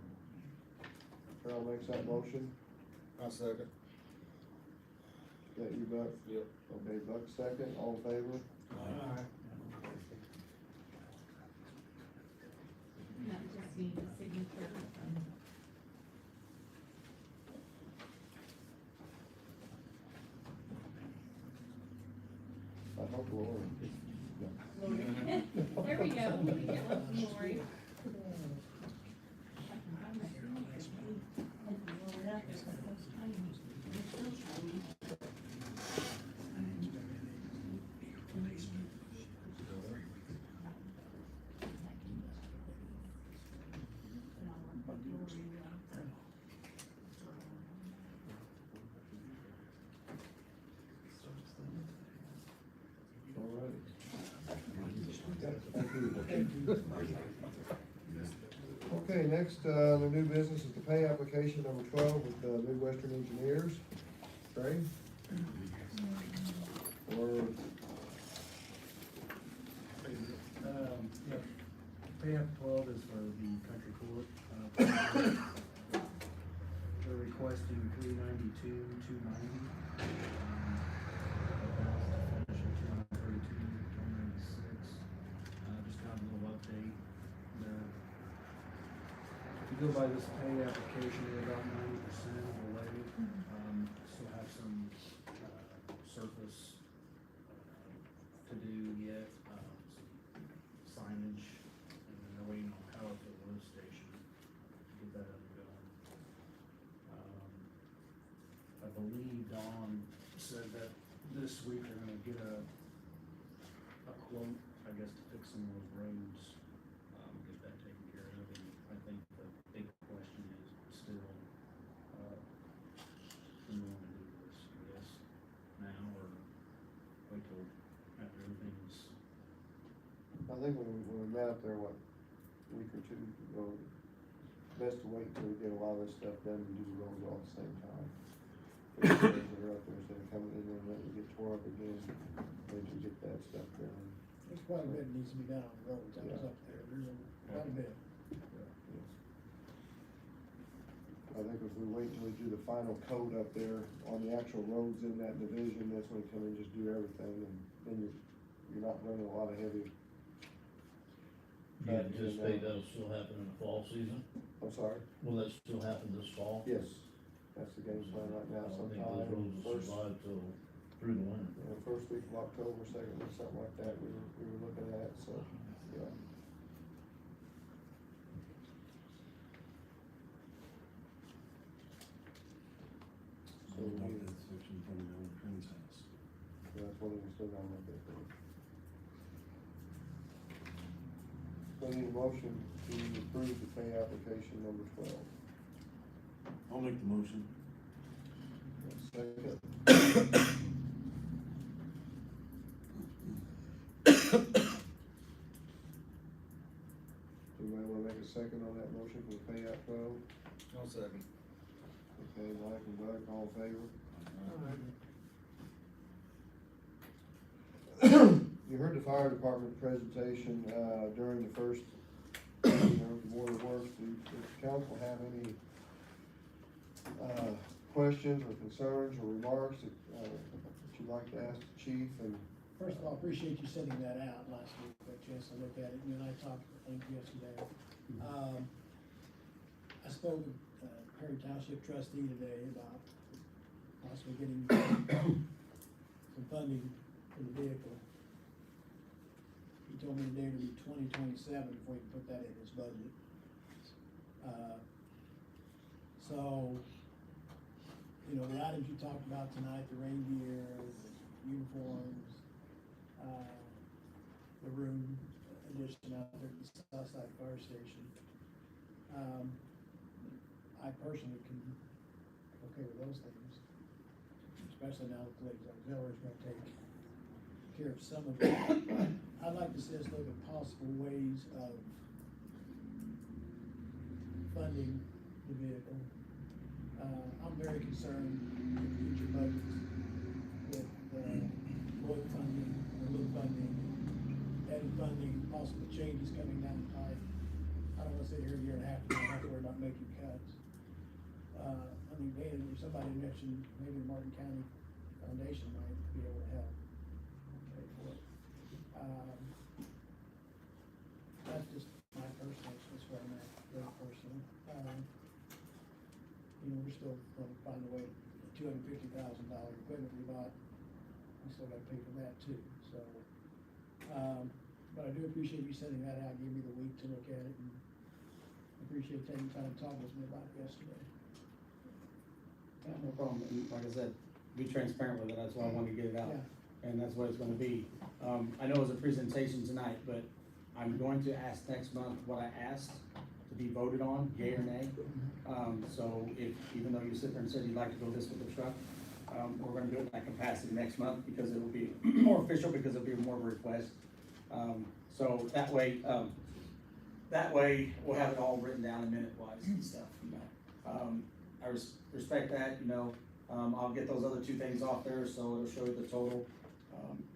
Speaker 4: Carol makes that motion.
Speaker 1: I second.
Speaker 4: That you, Buck?
Speaker 1: Yep.
Speaker 4: Okay, Buck second, all in favor?
Speaker 15: That just needs a signature from.
Speaker 4: I hope Lori.
Speaker 15: There we go, we can get one from Lori.
Speaker 4: All right. Thank you. Okay, next, the new business is the pay application number 12 with Midwestern Engineers. Trey? Or,
Speaker 16: Yeah, pay app 12 is for the country court. They're requesting 392, 290. Finish at 232, 196. Just kind of a little update there. If you go by this pay application, they're about 90% of the way. Still have some surface to do yet, signage, and then they're waiting on power for the lift station to get that up and going. believe Dawn said that this week they're gonna get a quote, I guess, to fix some of those roads, get that taken care of, and I think the big question is still, do we wanna do this, I guess, now, or wait till after everything's.
Speaker 4: I think when we met up there, what, a week or two ago, best to wait until we get a lot of this stuff done and do the roads all at the same time. The roads that are up there, instead of coming in there and letting it get tore up again, then to get that stuff done.
Speaker 14: There's quite a bit needs to be done on the roads, I was up there, there's quite a bit.
Speaker 4: I think if we wait till we do the final coat up there on the actual roads in that division, that's when we come and just do everything, and then you're not running a lot of heavy.
Speaker 8: Do you anticipate that'll still happen in the fall season?
Speaker 4: I'm sorry?
Speaker 8: Will that still happen this fall?
Speaker 4: Yes, that's the game plan right now,
Speaker 8: I don't think
Speaker 4: sometime
Speaker 8: those roads will
Speaker 4: first,
Speaker 8: survive till through the winter.
Speaker 4: first week of October, second week, something like that, we were looking at, so, yeah. So
Speaker 1: What
Speaker 4: we
Speaker 1: about
Speaker 4: need,
Speaker 1: that section coming down Crane's house?
Speaker 4: so that's one thing we still gotta look at there. So I need a motion to approve the pay application number 12.
Speaker 1: I'll make the motion.
Speaker 4: Second. Do you wanna make a second on that motion for the pay app 12?
Speaker 7: I'll second.
Speaker 4: Okay, Mike and Doug, all in favor? You heard the fire department presentation, during the first, meeting of the Board of Works. Does the council have any, questions or concerns or remarks that you'd like to ask the chief? And
Speaker 14: First of all, I appreciate you sending that out last week, got a chance to look at it, you and I talked, I think, yesterday. I spoke with, Perry Township trustee today about possibly getting some funding for the vehicle. He told me today to be 2027 before he can put that in his budget. So, you know, the items you talked about tonight, the rain gear, the uniforms, the room addition out there at the Southside Fire Station. I personally can, okay with those things, especially now that the Ladies Auxiliary is gonna take care of some of it. I'd like to see us look at possible ways of funding the vehicle. I'm very concerned with future budgets, with, board funding, or little funding, added funding, possible changes coming down the pipe. I don't wanna sit here a year and a half and have to worry about making cuts. I mean, maybe somebody mentioned, maybe the Martin County Foundation might be able to help pay for it. That's just my personal, that's where I'm at, very personal. You know, we're still gonna find a way, $250,000 equipment we bought, we still gotta pay for that too, so. But I do appreciate you sending that out, give me the week to look at it, and appreciate taking time to talk with me about it yesterday.
Speaker 5: Yeah, no problem, and like I said, be transparent with it, that's why I wanted to get it out,
Speaker 14: Yeah.
Speaker 5: and that's what it's gonna be. I know it was a presentation tonight, but I'm going to ask next month what I asked to be voted on, yea or nay. So if, even though you sit there and said you'd like to go this with the truck, we're gonna do it in that capacity next month, because it will be more official, because it'll be more of a request. So that way we'll have it all written down in minute-wise and stuff, you know. I respect that, you know, I'll get those other two things off there, so it'll show you the total,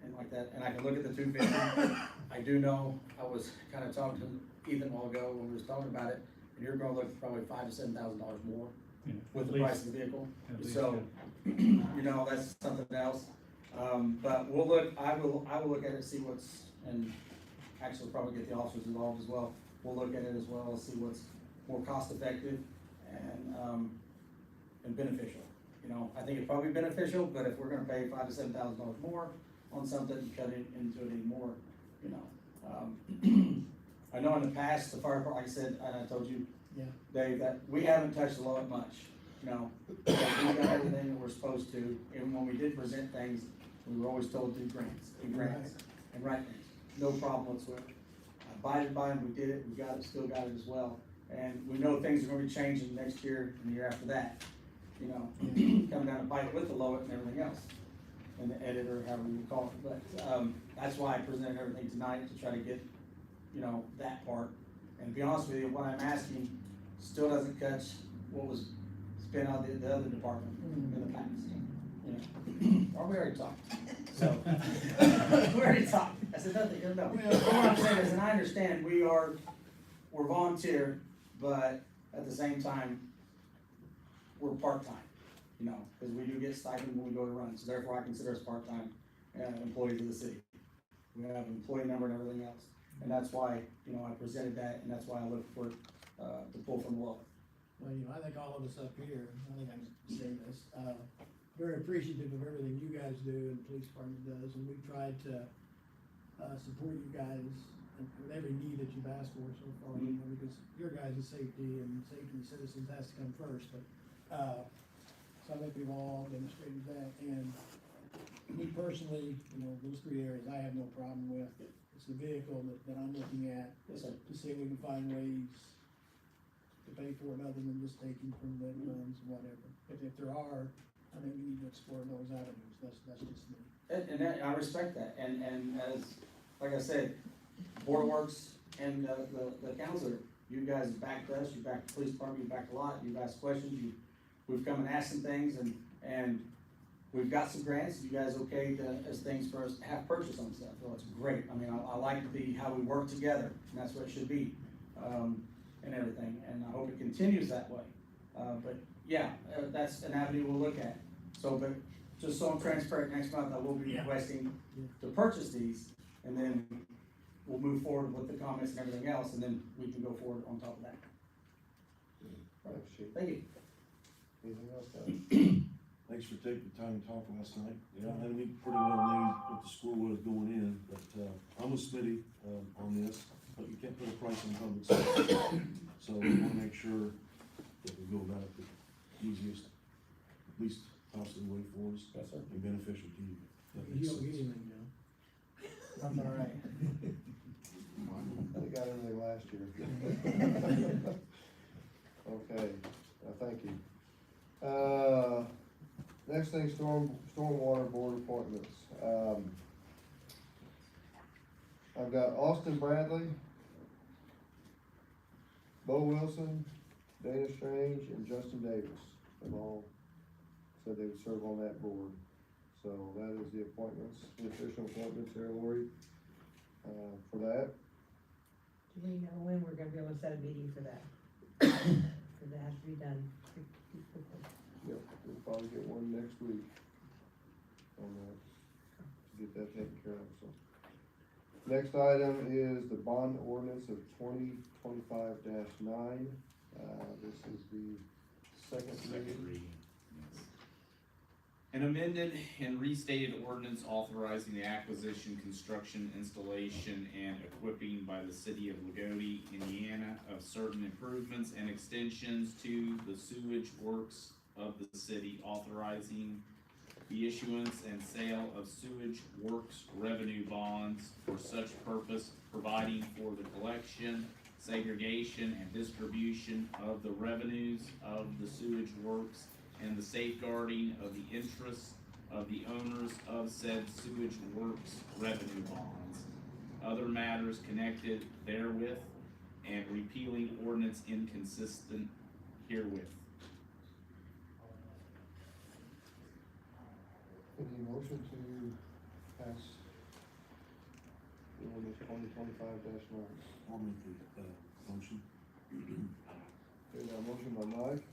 Speaker 5: and like that, and I can look at the 250. I do know, I was kinda talking to Ethan a while ago when we was talking about it, and you're gonna look at probably $5,000 to $7,000 more with the price of the vehicle. So, you know, that's something else. But we'll look, I will look at it, see what's, and actually probably get the officers involved as well. We'll look at it as well, see what's more cost effective and beneficial. You know, I think it's probably beneficial, but if we're gonna pay $5,000 to $7,000 more on something, cut it into it anymore, you know. I know in the past, the fire department, like I said, and I told you,
Speaker 14: Yeah.
Speaker 5: Dave, that we haven't touched the load much, you know. We we got everything that we're supposed to, and when we did present things, we were always told do grants, and write things, no problem whatsoever. Abided by them, we did it, we got it, still got it as well, and we know things are gonna be changing next year and the year after that, you know, coming down to bite it with the Lowit and everything else, and the editor, however you call it, but, that's why I presented everything tonight, to try to get, you know, that part. And to be honest with you, what I'm asking still doesn't catch what was spent on the other department in the past, you know. Or we already talked, so, we already talked, I said nothing, no. What I'm saying is, and I understand, we're volunteer, but at the same time, we're part-time, you know, because we do get stipend when we go to run, so therefore I consider us part-time, employees of the city. We have an employee number and everything else, and that's why, you know, I presented that, and that's why I looked for, to pull from the law.
Speaker 14: Well, you know, I think all of us up here, I think I can say this, very appreciative of everything you guys do and the police department does, and we've tried to, support you guys with every need that you've asked for so far, you know, because your guys' safety and safety of the citizens has to come first, but, so I think we've all demonstrated that, and me personally, you know, those three areas I have no problem with. It's the vehicle that I'm looking at,
Speaker 5: Yes, sir.
Speaker 14: to see if we can find ways to pay for it other than just taking from the funds, whatever. If there are, I think we need to explore those avenues, that's just me.
Speaker 5: And that, I respect that, and as, like I said, Board of Works and the counselor, you guys backed us, you backed the police department, you backed a lot, you've asked questions, we've come and asked some things, and we've got some grants, you guys okayed as things for us to have purchase on stuff, well, it's great, I mean, I like how we work together, and that's what it should be, and everything, and I hope it continues that way. But yeah, that's an avenue we'll look at, so, but just so I'm transparent, next month I will be requesting to purchase these, and then we'll move forward with the comments and everything else, and then we can go forward on top of that. Thank you.
Speaker 4: Anything else, guys?
Speaker 1: Thanks for taking the time to talk last night. Yeah, and we pretty well knew what the score was going in, but, I'm with Smitty, on this, but you can't put a price on public safety. So we wanna make sure that we go about it the easiest, least costly way for us.
Speaker 5: Yes, sir.
Speaker 1: And beneficial to you. That
Speaker 14: You
Speaker 1: makes
Speaker 14: don't get
Speaker 1: sense.
Speaker 14: anything, Joe.
Speaker 5: That's all right.
Speaker 4: They got everything last year. Okay, thank you. Next thing, stormwater board appointments. I've got Austin Bradley, Bo Wilson, Dana Strange, and Justin Davis. They've all said they would serve on that board. So that is the appointments, the official appointments there, Lori, for that.
Speaker 13: Do we know when we're gonna be able to set a meeting for that? Cause it has to be done pretty quickly.
Speaker 4: Yep, we'll probably get one next week on that, to get that taken care of, so. Next item is the bond ordinance of 2025-9. This is the second reading.
Speaker 11: Yes. An amended and restated ordinance authorizing the acquisition, construction, installation, and equipping by the city of Loogootee, Indiana, of certain improvements and extensions to the sewage works of the city, authorizing the issuance and sale of sewage works revenue bonds for such purpose, providing for the collection, segregation, and distribution of the revenues of the sewage works, and the safeguarding of the interests of the owners of said sewage works revenue bonds, other matters connected therewith, and repealing ordinance inconsistent herewith.
Speaker 4: Any motion to pass the ordinance 2025-9?
Speaker 1: I'll make the, motion.
Speaker 4: Okay, now motion by Mike,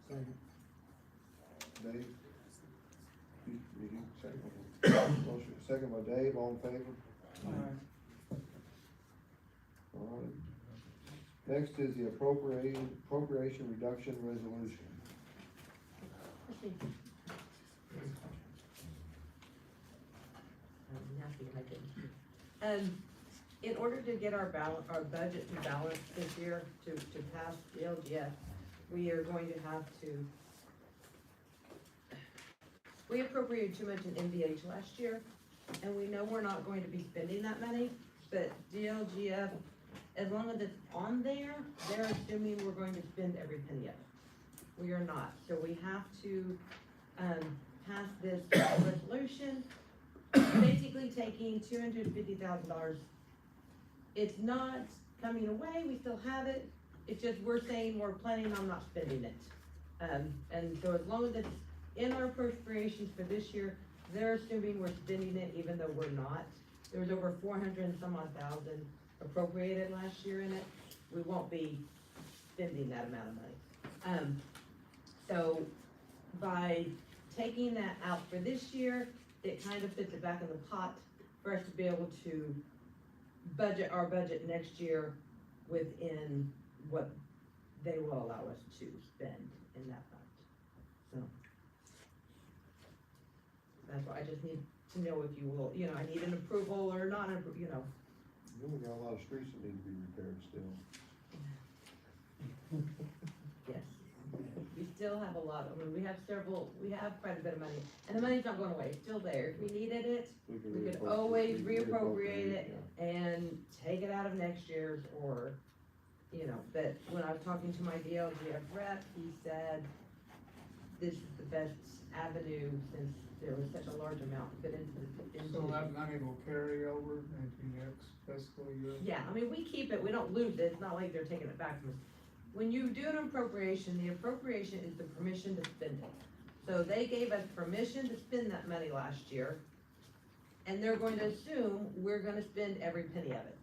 Speaker 14: Second.
Speaker 4: Dave. You second. Motion, second by Dave, all in favor? All right. Next is the appropriation reduction resolution.
Speaker 13: In order to get our budget to balance this year, to pass the LGF, we are going to have to we appropriated too much in MVH last year, and we know we're not going to be spending that money, but DLGF, as long as it's on there, they're assuming we're going to spend every penny of it. We are not, so we have to, pass this resolution, basically taking $250,000. It's not coming away, we still have it, it's just we're saying we're planning on not spending it. And so as long as it's in our appropriations for this year, they're assuming we're spending it even though we're not. There was over 400 and some odd thousand appropriated last year in it. We won't be spending that amount of money. So by taking that out for this year, it kind of puts it back in the pot for us to be able to budget our budget next year within what they will allow us to spend in that fund. So that's why I just need to know if you will, I need an approval or not,
Speaker 4: We got a lot of streets that need to be repaired still.
Speaker 13: Yes. We still have a lot, we have quite a bit of money, and the money's not going away, it's still there. If we needed it, we could always reappropriate it and take it out of next year's, or, but when I was talking to my DLGF rep, he said this is the best avenue since there was such a large amount put into.
Speaker 17: So that money will carry over into next fiscal year?
Speaker 13: Yeah, we keep it, we don't lose it, it's not like they're taking it back from us. When you do an appropriation, the appropriation is the permission to spend it. So they gave us permission to spend that money last year, and they're going to assume we're gonna spend every penny of it.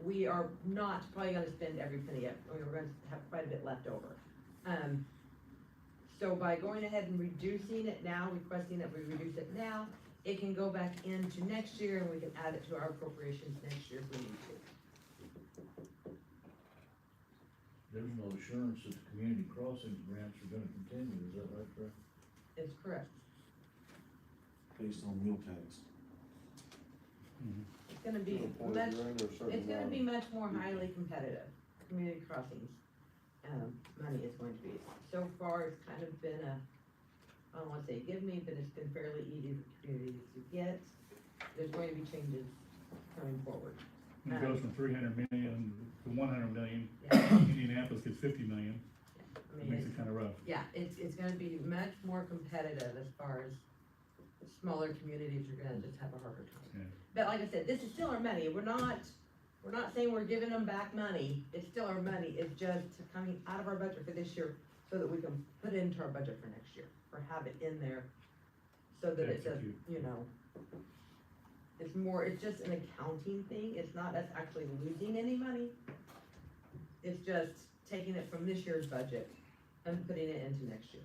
Speaker 13: We are not probably gonna spend every penny of it, we're gonna have quite a bit left over. So by going ahead and reducing it now, requesting that we reduce it now, it can go back into next year, and we can add it to our appropriations next year if we need to.
Speaker 8: There's no assurance that the community crossings grants are gonna continue, is that right, Fred?
Speaker 13: It's correct.
Speaker 1: Based on wheel tax.
Speaker 13: It's gonna be
Speaker 4: To a point
Speaker 13: much,
Speaker 4: you're under a certain
Speaker 13: it's gonna
Speaker 4: amount
Speaker 13: be
Speaker 4: of-
Speaker 13: much more highly competitive. Community crossings, money is going to be. So far, it's kind of been I don't wanna say give me, but it's been fairly easy for communities to get. There's going to be changes coming forward.
Speaker 3: It goes from 300 million to 100 million.
Speaker 13: Yeah.
Speaker 3: Indianapolis gets 50 million.
Speaker 13: I
Speaker 3: It
Speaker 13: mean,
Speaker 3: makes it kinda rough.
Speaker 13: yeah, it's gonna be much more competitive as far as smaller communities are gonna just have a harder time.
Speaker 3: Yeah.
Speaker 13: But like I said, this is still our money, we're not saying we're giving them back money, it's still our money, it's just coming out of our budget for this year so that we can put it into our budget for next year, or have it in there, so that it does,
Speaker 3: Execute.
Speaker 13: it's just an accounting thing, it's not us actually losing any money. It's just taking it from this year's budget and putting it into next year,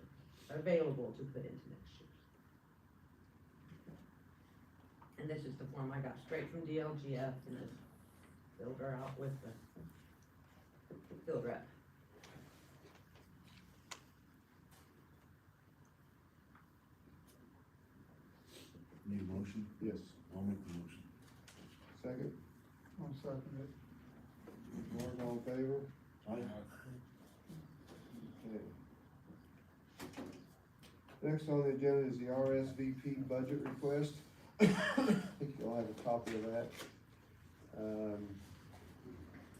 Speaker 13: available to put into next year. And this is the form I got straight from DLGF, and just filled her out with the field rep.
Speaker 1: Need a motion?
Speaker 4: Yes.
Speaker 1: I'll make the motion.
Speaker 4: Second,
Speaker 17: I'll second it.
Speaker 4: Mark, all in favor?
Speaker 1: Aye.
Speaker 4: Okay. Next on the agenda is the RSVP budget request. I think you'll have a copy of that.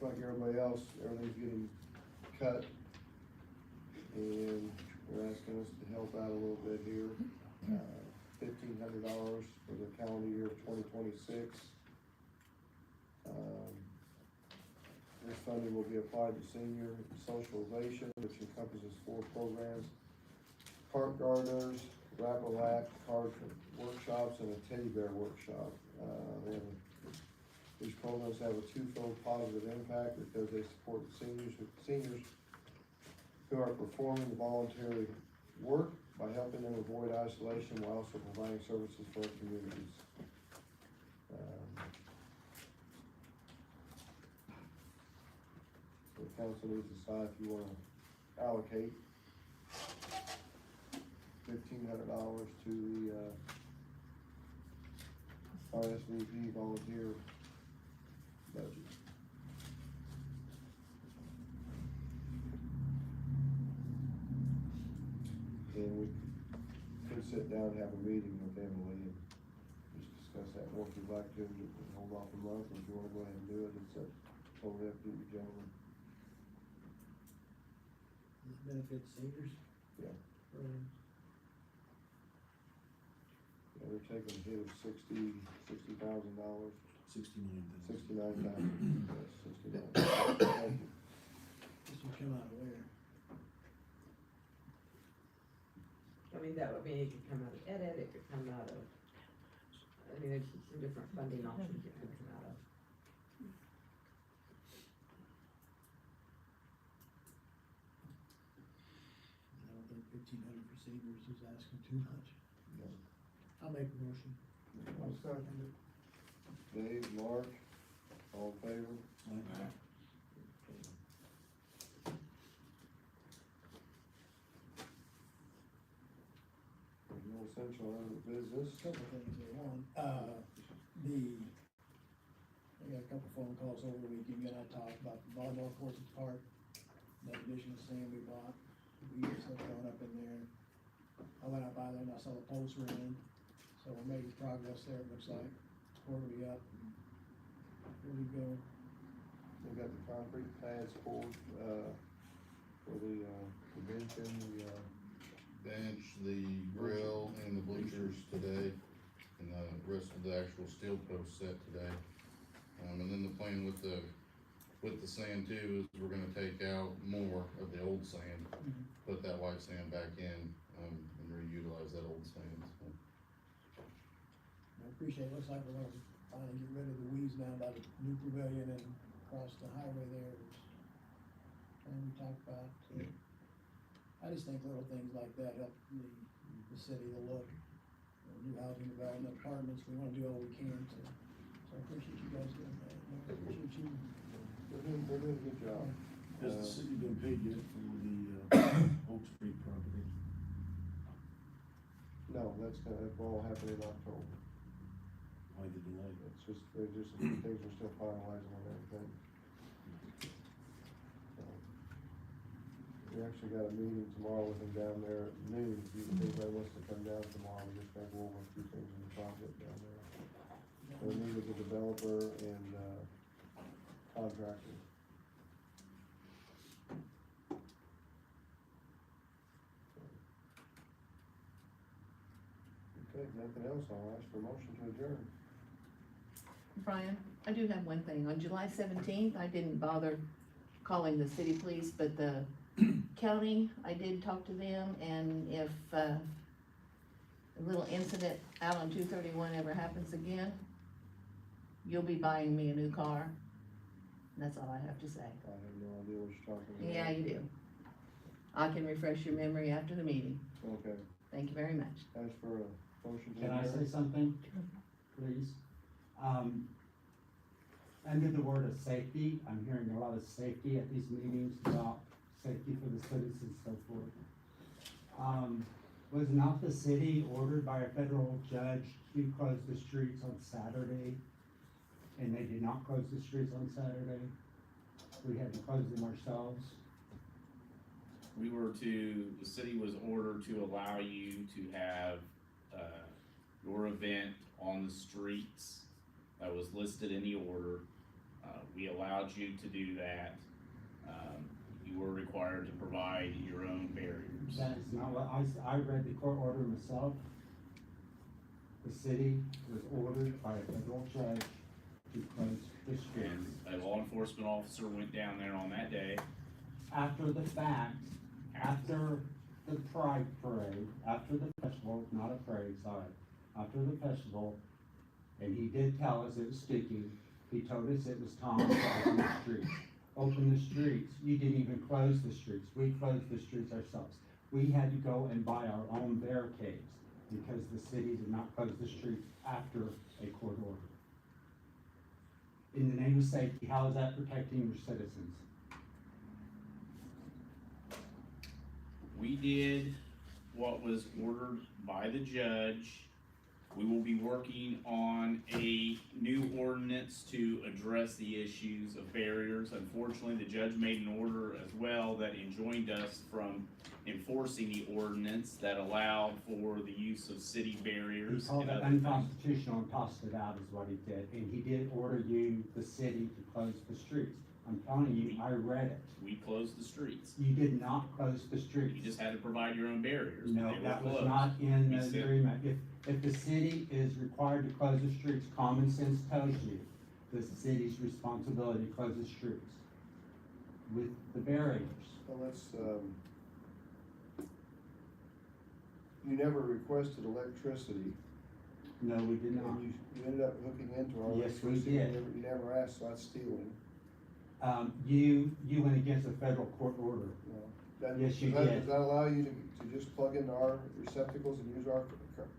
Speaker 4: Like everybody else, everything's getting cut, and they're asking us to help out a little bit here. $1,500 for the calendar year of 2026. This funding will be applied to senior socialization, which encompasses 4 programs: park gardeners, rap-a-lack, card workshops, and a teddy bear workshop. These programs have a twofold positive impact because they support seniors who are performing voluntary work by helping them avoid isolation while also providing services for our communities. So the council needs to decide if you wanna allocate $1,500 to the RSVP volunteer budget. And we could sit down and have a meeting with Emily and just discuss that, or if you'd like to, you can hold off a month, or if you wanna go ahead and do it, it's totally up to you, gentlemen.
Speaker 14: This benefits seniors.
Speaker 4: Yeah.
Speaker 14: Programs.
Speaker 4: Yeah, they're taking a hit of $60,000.
Speaker 1: $69,000.
Speaker 4: $69,000, yes, $69,000.
Speaker 14: This would come out of where?
Speaker 13: I mean, that would mean it could come out of edit, it could come out of, I mean, there's some different funding options it could come out of.
Speaker 14: I don't think 1,500 for seniors is asking too much.
Speaker 4: No.
Speaker 14: I'll make a motion.
Speaker 17: I'll second it.
Speaker 4: Dave, Mark, all in favor? There's no essential other business.
Speaker 14: Couple things there. One, I got a couple phone calls over the weekend, and I talked about the volleyball courts at the park, that additional sand we bought, we just have thrown up in there. I went out by there and I saw the posts were in, so we're making progress there, it looks like. Where are we up? Where we go?
Speaker 4: We got the concrete pads poured, for the convention,
Speaker 9: Bench, the grill, and the bleachers today, and the rest of the actual steel post set today. And then the plan with the sand too is we're gonna take out more of the old sand, put that white sand back in, and reutilize that old sand, so.
Speaker 14: I appreciate it, looks like we're gonna finally get rid of the weeds down by the new pavilion and across the highway there, which, we talked about. So
Speaker 9: Yeah.
Speaker 14: I just think little things like that help the city, the look, new housing development, apartments, we wanna do all we can to, so I appreciate you guys doing that. I appreciate you.
Speaker 4: they're doing a good job.
Speaker 1: Has the city been paid yet for the, Oak Street property?
Speaker 4: No, that will all happen in October.
Speaker 1: Why the delay?
Speaker 4: It's just, there's just some things we're still finalizing on everything. So, we actually got a meeting tomorrow with them down there at noon, if anybody wants to come down tomorrow, we're just gonna go over a few things in the project down there. We'll meet with the developer and, contractor. Okay, nothing else, I'll ask for a motion to adjourn.
Speaker 2: Brian, I do have one thing. On July 17th, I didn't bother calling the city police, but the county, I did talk to them, and if, a little incident out on 231 ever happens again, you'll be buying me a new car. That's all I have to say.
Speaker 4: I have no idea what you're talking about.
Speaker 2: Yeah, you do. I can refresh your memory after the meeting.
Speaker 4: Okay,
Speaker 2: Thank you very much.
Speaker 4: ask for a motion to
Speaker 18: Can I
Speaker 4: adjourn.
Speaker 18: say something, please? Under the word of safety, I'm hearing a lot of safety at these meetings about safety for the citizens and so forth. Was not the city ordered by a federal judge to close the streets on Saturday? And they did not close the streets on Saturday? We had to close them ourselves?
Speaker 11: The city was ordered to allow you to have, your event on the streets that was listed in the order. We allowed you to do that. You were required to provide your own barriers.
Speaker 18: That is not what, I read the court order myself. The city was ordered by a federal judge to close the streets.
Speaker 11: And a law enforcement officer went down there on that day.
Speaker 18: After the fact, after the Pride Parade, after the festival, not a parade, sorry, after the festival, and he did tell us it was sticky, he told us it was time to open the streets. Open the streets, you didn't even close the streets, we closed the streets ourselves. We had to go and buy our own barricades, because the city did not close the streets after a court order. In the name of safety, how is that protecting your citizens?
Speaker 11: We did what was ordered by the judge We will be working on a new ordinance to address the issues of barriers. Unfortunately, the judge made an order as well that enjoined us from enforcing the ordinance that allowed for the use of city
Speaker 18: He
Speaker 11: barriers.
Speaker 18: called
Speaker 11: and
Speaker 18: it
Speaker 11: other things.
Speaker 18: unconstitutional and tossed it out is what he did, and he did order you, the city, to close the streets. I'm telling you, I read it.
Speaker 11: We closed the streets.
Speaker 18: You did not close the streets.
Speaker 11: You just had to provide your own barriers. but
Speaker 18: No,
Speaker 11: they were
Speaker 18: that was
Speaker 11: closed.
Speaker 18: not in
Speaker 11: We
Speaker 18: the
Speaker 11: said-
Speaker 18: agreement. If the city is required to close the streets, common sense tells you the city's responsibility to close the streets with the barriers.
Speaker 4: Well, you never requested electricity.
Speaker 18: No, we did not.
Speaker 4: And you ended up hooking into our
Speaker 18: Yes, we
Speaker 4: electricity.
Speaker 18: did.
Speaker 4: You never asked, so that's stealing.
Speaker 18: You went against a federal court order.
Speaker 4: That-
Speaker 18: Yes, you
Speaker 4: does that-
Speaker 18: did.
Speaker 4: Does that allow you to just plug into our receptacles and use our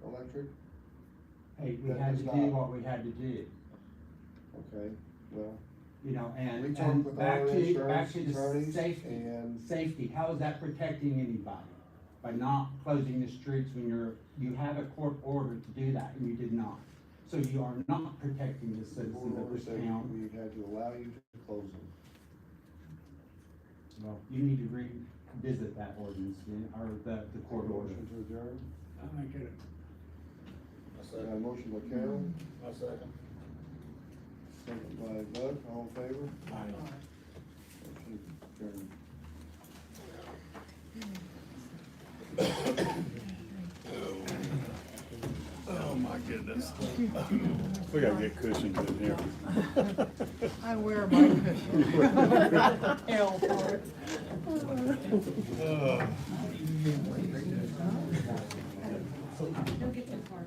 Speaker 4: electric?
Speaker 18: Hey, we
Speaker 4: That
Speaker 18: had
Speaker 4: does
Speaker 18: to
Speaker 4: not.
Speaker 18: do what we had to do,
Speaker 4: Okay, well,
Speaker 18: you know,
Speaker 4: we
Speaker 18: and
Speaker 4: talked with
Speaker 18: back
Speaker 4: our
Speaker 18: to the
Speaker 4: insurance attorneys
Speaker 18: safety.
Speaker 4: and
Speaker 18: Safety, how is that protecting anybody? By not closing the streets when you have a court order to do that, and you did not. So you are not protecting the
Speaker 4: the
Speaker 18: citizens
Speaker 4: board
Speaker 18: of
Speaker 4: order
Speaker 18: this
Speaker 4: said
Speaker 18: town.
Speaker 4: we had to allow you to close them.
Speaker 18: Well, you need to revisit that ordinance, or the court order.
Speaker 4: Motion to adjourn.
Speaker 14: I make it.
Speaker 4: Got a motion by Carol,
Speaker 8: I'll second.
Speaker 4: second by Bud, all in favor?
Speaker 14: Aye.
Speaker 4: Motion adjourned.
Speaker 3: Oh, my goodness. We gotta get cushions in here.
Speaker 2: I wear my cushion. Hell for it.
Speaker 15: Don't get too far.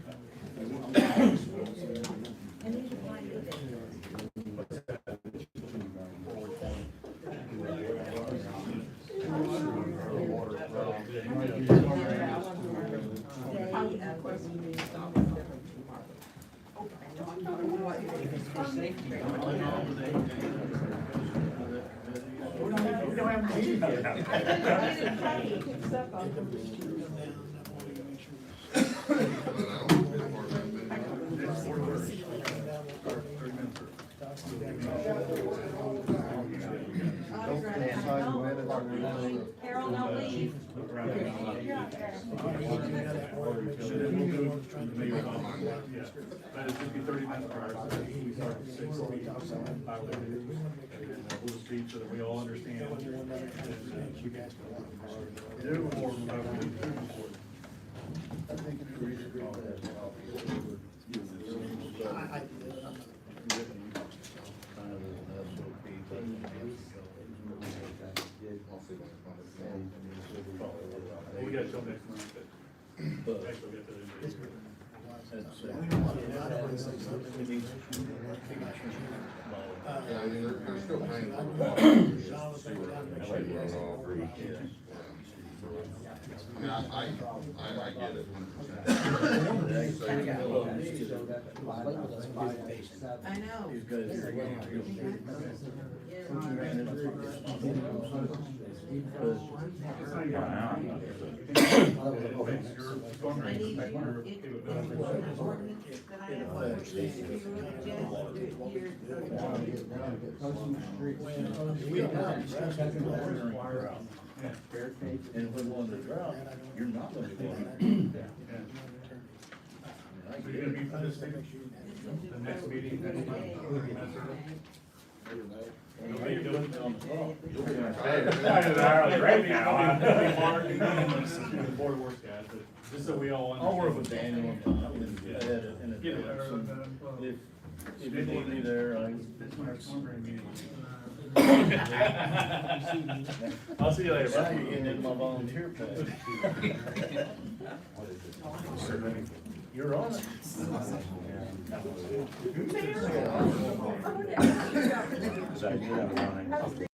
Speaker 12: Carol, no leave.
Speaker 3: But it's gonna be 30 minutes prior, so we start at 6, so we talk about we'll speak so that we all understand. We got till next month, but actually we'll get to the.
Speaker 9: Yeah, I mean, they're still paying for the sewer, runoff, or, I mean, I get it 100%.
Speaker 2: I know.
Speaker 3: I need you, if the ordinance
Speaker 2: that I have on the street, if you would just do it here.
Speaker 8: And if we want to drought, you're not gonna be going.
Speaker 3: So you're gonna be for this thing, the next meeting, next month? You'll be doing it on the clock.
Speaker 9: You'll be retired.
Speaker 3: Right now. The board works, guys, but just so we all understand.
Speaker 8: I'll work with Daniel and Tom and get it. If you need me there, I can.
Speaker 3: This one, our cornbread meeting. I'll see you later,
Speaker 8: Now
Speaker 3: bud.
Speaker 8: you're getting into my volunteer pay. You're on it.
Speaker 9: So I did have one.